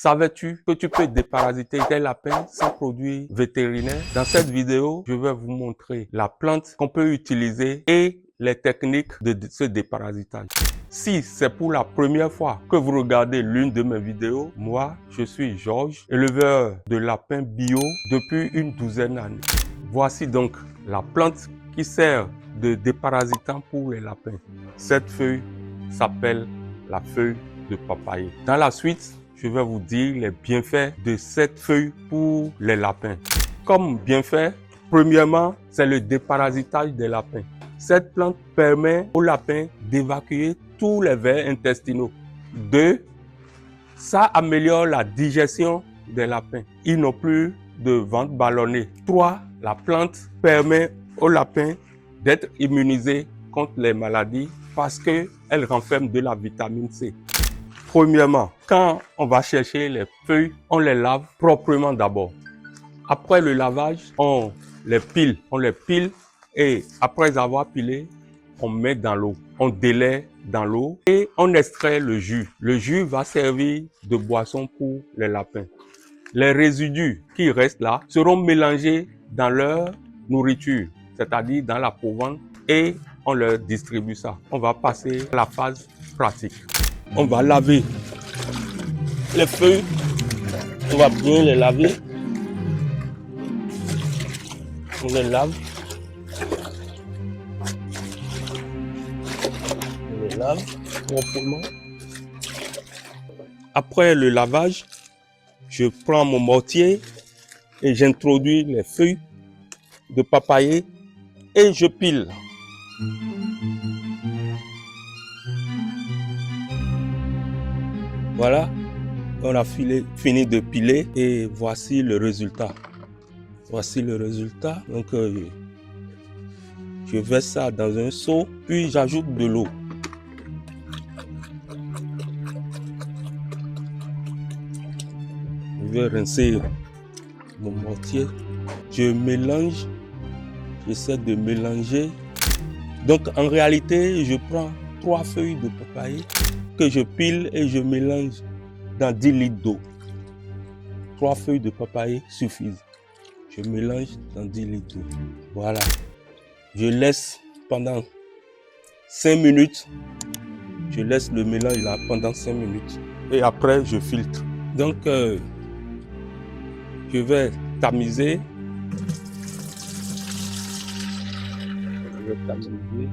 Savais-tu que tu peux déparasiter tes lapins sans produits vétérinaires? Dans cette vidéo, je vais vous montrer la plante qu'on peut utiliser et les techniques de ce déparasitage. Si c'est pour la première fois que vous regardez l'une de mes vidéos, moi, je suis Georges, éleveur de lapins bio depuis une douzaine d'années. Voici donc la plante qui sert de déparasitant pour les lapins. Cette feuille s'appelle la feuille de papayer. Dans la suite, je vais vous dire les bienfaits de cette feuille pour les lapins. Comme bienfait, premièrement, c'est le déparasitage des lapins. Cette plante permet aux lapins d'évacuer tous les vers intestinaux. 2. Ça améliore la digestion des lapins. Ils n'ont plus de ventre ballonné. 3. La plante permet aux lapins d'être immunisés contre les maladies parce qu'elle renferme de la vitamine C. Premièrement, quand on va chercher les feuilles, on les lave proprement d'abord. Après le lavage, on les pile et après avoir pilé, on met dans l'eau. On délaie dans l'eau et on extrait le jus. Le jus va servir de boisson pour les lapins. Les résidus qui restent là seront mélangés dans leur nourriture, c'est-à-dire dans la provende, et on leur distribue ça. On va passer à la phase pratique. On va laver les feuilles, on va bien les laver. On les lave. On les lave proprement. Après le lavage, je prends mon mortier et j'introduis les feuilles de papayer et je pile. Voilà, on a fini de piler et voici le résultat. Voici le résultat. Donc, je verse ça dans un seau, puis j'ajoute de l'eau. Je vais rincer mon mortier. Je mélange. J'essaie de mélanger. Donc, en réalité, je prends 3 feuilles de papaye que je pile et je mélange dans 10 litres d'eau. 3 feuilles de papaye suffisent. Je mélange dans 10 litres d'eau. Voilà. Je laisse pendant 5 minutes. Je laisse le mélange là pendant 5 minutes. Et après, je filtre. Donc, je vais tamiser. Je vais tamiser.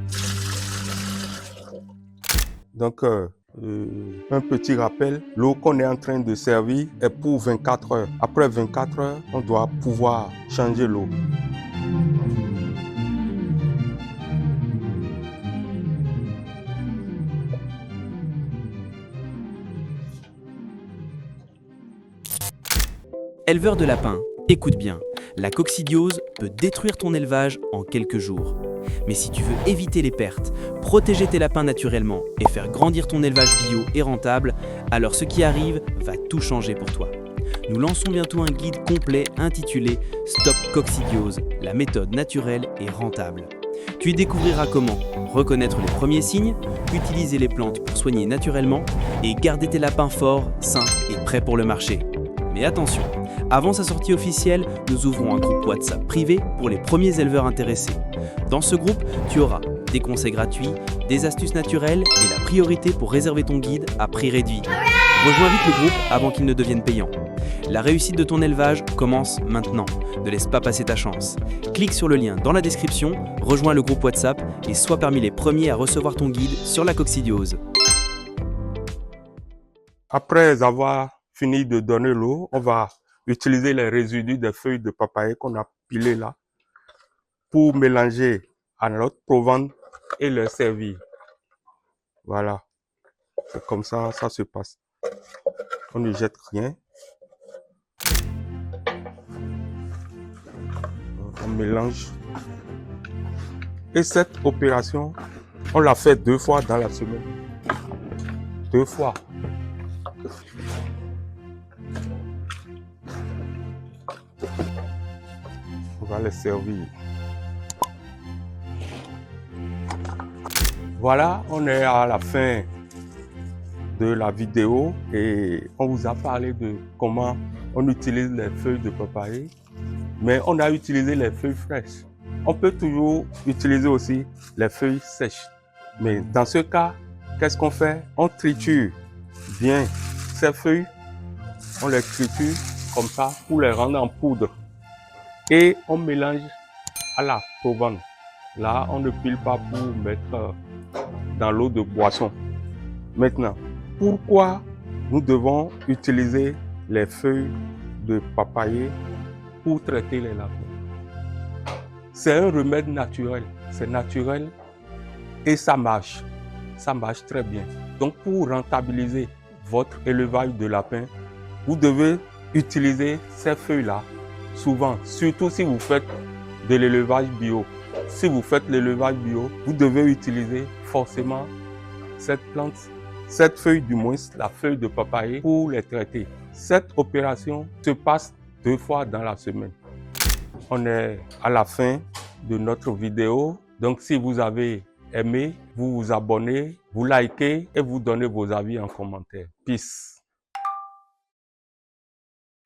Donc, un petit rappel, l'eau qu'on est en train de servir est pour 24 heures. Après 24 heures, on doit pouvoir changer l'eau. Éleveur de lapins, écoute bien, la coccidiose peut détruire ton élevage en quelques jours. Mais si tu veux éviter les pertes, protéger tes lapins naturellement et faire grandir ton élevage bio et rentable, alors ce qui arrive va tout changer pour toi. Nous lançons bientôt un guide complet intitulé Stop Coccidiose, la méthode naturelle et rentable. Tu y découvriras comment reconnaître les premiers signes, utiliser les plantes pour soigner naturellement et garder tes lapins forts, sains et prêts pour le marché. Mais attention, avant sa sortie officielle, nous ouvrons un groupe WhatsApp privé pour les premiers éleveurs intéressés. Dans ce groupe, tu auras des conseils gratuits, des astuces naturelles et la priorité pour réserver ton guide à prix réduit. Rejoins vite le groupe avant qu'il ne devienne payant. La réussite de ton élevage commence maintenant. Ne laisse pas passer ta chance. Clique sur le lien dans la description, rejoins le groupe WhatsApp et sois parmi les premiers à recevoir ton guide sur la coccidiose. Après avoir fini de donner l'eau, on va utiliser les résidus des feuilles de papaye qu'on a pilées là pour mélanger à notre provende et le servir. Voilà, c'est comme ça, ça se passe. On ne jette rien. On mélange. Et cette opération, on l'a fait 2 fois dans la semaine. 2 fois. On va les servir. Voilà, on est à la fin de la vidéo et on vous a parlé de comment on utilise les feuilles de papayer, mais on a utilisé les feuilles fraîches. On peut toujours utiliser aussi les feuilles sèches. Mais dans ce cas, qu'est-ce qu'on fait? On triture bien ces feuilles, on les triture comme ça pour les rendre en poudre. Et on mélange à la provence. Là, on ne pile pas pour mettre dans l'eau de boisson. Maintenant, pourquoi nous devons utiliser les feuilles de papayer pour traiter les lapins? C'est un remède naturel, c'est naturel et ça marche très bien. Donc pour rentabiliser votre élevage de lapins, vous devez utiliser ces feuilles-là souvent, surtout si vous faites de l'élevage bio. Si vous faites l'élevage bio, vous devez utiliser forcément cette plante, cette feuille du moins, la feuille de papayer pour les traiter. Cette opération se passe 2 fois dans la semaine. On est à la fin de notre vidéo. Donc si vous avez aimé, vous vous abonnez, vous likez et vous donnez vos avis en commentaire. Peace.